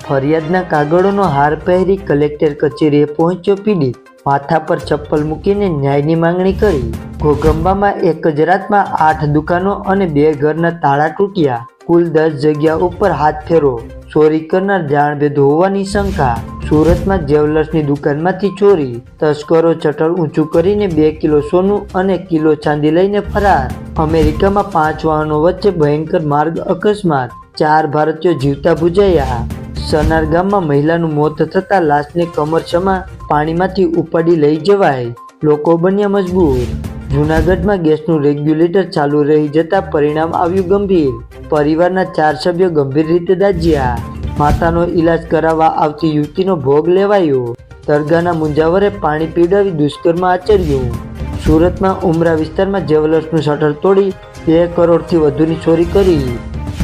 ફરિયાદના કાગળોનો હાર પહેરી કલેક્ટર કચેરીએ પહોંચ્યો પીડિત, માથા પર ચપ્પલ મૂકીને ન્યાયની માંગણી કરી। ઘોઘંબામાં એક જ રાતમાં 8 દુકાનો અને 2 ઘરના તાળા તૂટ્યા, કુલ 10 જગ્યા ઉપર હાથ ફેરો, ચોરી કરનાર જાણભેદ હોવાની શંકા। સુરતમાં જ્વેલર્સની દુકાનમાંથી ચોરી, તસ્કરો ચટર ઊંચું કરીને 2 કિલો સોનું અને કિલો ચાંદી લઈને ફરાર। અમેરિકામાં 5 વાહનો વચ્ચે ભયંકર માર્ગ અકસ્માત, 4 ભારતીયો જીવતા ભૂંજાયા। સનાર ગામમાં મહિલાનું મોત થતાં લાશને કમરસમાં પાણીમાંથી ઉપાડી લઈ જવાય, લોકો બન્યા મજબૂર। જૂનાગઢમાં ગેસનું રેગ્યુલેટર ચાલુ રહી જતા પરિણામ આવ્યું ગંભીર, પરિવારના 4 સભ્યો ગંભીર રીતે દાઝ્યા। માતાનો ઈલાજ કરાવવા આવતી યુવતીનો ભોગ લેવાયો, દરગાહના મુંજાવરે પાણી પીવડાવી દુષ્કર્મ આચર્યું। સુરતમાં ઉમરા વિસ્તારમાં જ્વેલર્સનું શટર તોડી 2 કરોડથી વધુની ચોરી કરી।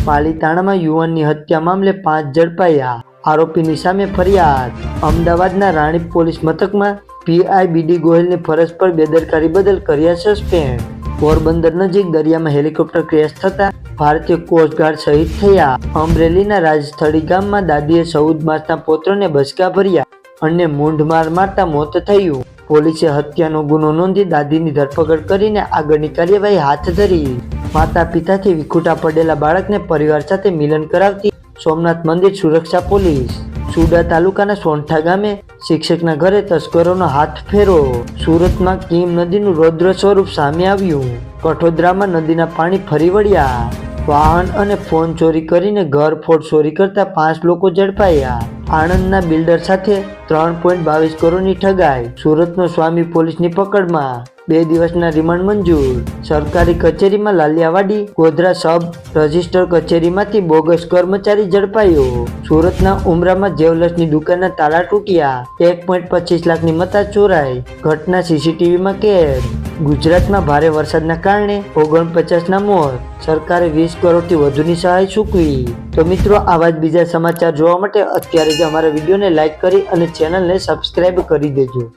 પાલીતાણામાં યુવાનની હત્યા મામલે 5 ઝડપાયા, આરોપીની સામે ફરિયાદ। અમદાવાદના રાણીપ પોલીસ મથકમાં પીઆઈ બીડી ગોહિલની ફરજ પર બેદરકારી બદલ કર્યા સસ્પેન્ડ। પોરબંદર નજીક દરિયામાં હેલિકોપ્ટર ક્રેશ થતાં ભારતીય કોસ્ટગાર્ડ શહીદ થયા। અમરેલીના રાજસ્થળી ગામમાં દાદીએ 14 માસના પૌત્રને બચકા ભર્યા અને મૂંઢ માર મારતા મોત થયું। પોલીસે હત્યાનો ગુનો નોંધી દાદીની ધરપકડ કરીને આગળની કાર્યવાહી હાથ ધરી। માતા પિતાથી વિખૂટા પડેલા બાળકને પરિવાર સાથે મિલન કરાવતી સોમનાથ મંદિર સુરક્ષા પોલીસ। સુડા તાલુકાના સોંઠા ગામે શિક્ષકના ઘરે તસ્કરોનો હાથ ફેરો। સુરતમાં કીમ નદીનું રૌદ્ર સ્વરૂપ સામે આવ્યું। કઠોદરામાં નદીના પાણી ફરી વળ્યા। વાહન અને ફોન ચોરી કરીને ઘરફોડ ચોરી કરતા 5 લોકો ઝડપાયા। આણંદના બિલ્ડર સાથે 3.22 કરોડની ઠગાઈ, સુરતનો સ્વામી પોલીસની પકડમાં। 2 દિવસના રિમાન્ડ મંજૂર। સરકારી કચેરીમાં લાલિયાવાડી, ગોધરા સબ રજિસ્ટર કચેરીમાંથી બોગસ કર્મચારી ઝડપાયો। સુરતના ઉમરામાં જ્વેલર્સની દુકાનના તાળા તૂટ્યા, 1.25 લાખની મત્તા ચોરાઈ, ઘટના સીસીટીવીમાં કેદ। ગુજરાતમાં ભારે વરસાદના કારણે 49ના મોત, સરકારે 20 કરોડથી વધુની સહાય ચૂકવી। તો મિત્રો, આવા જ બીજા સમાચાર જોવા માટે અત્યારે જ અમારા વિડીયોને લાઇક કરી અને ચેનલને સબસ્ક્રાઇબ કરી દેજો।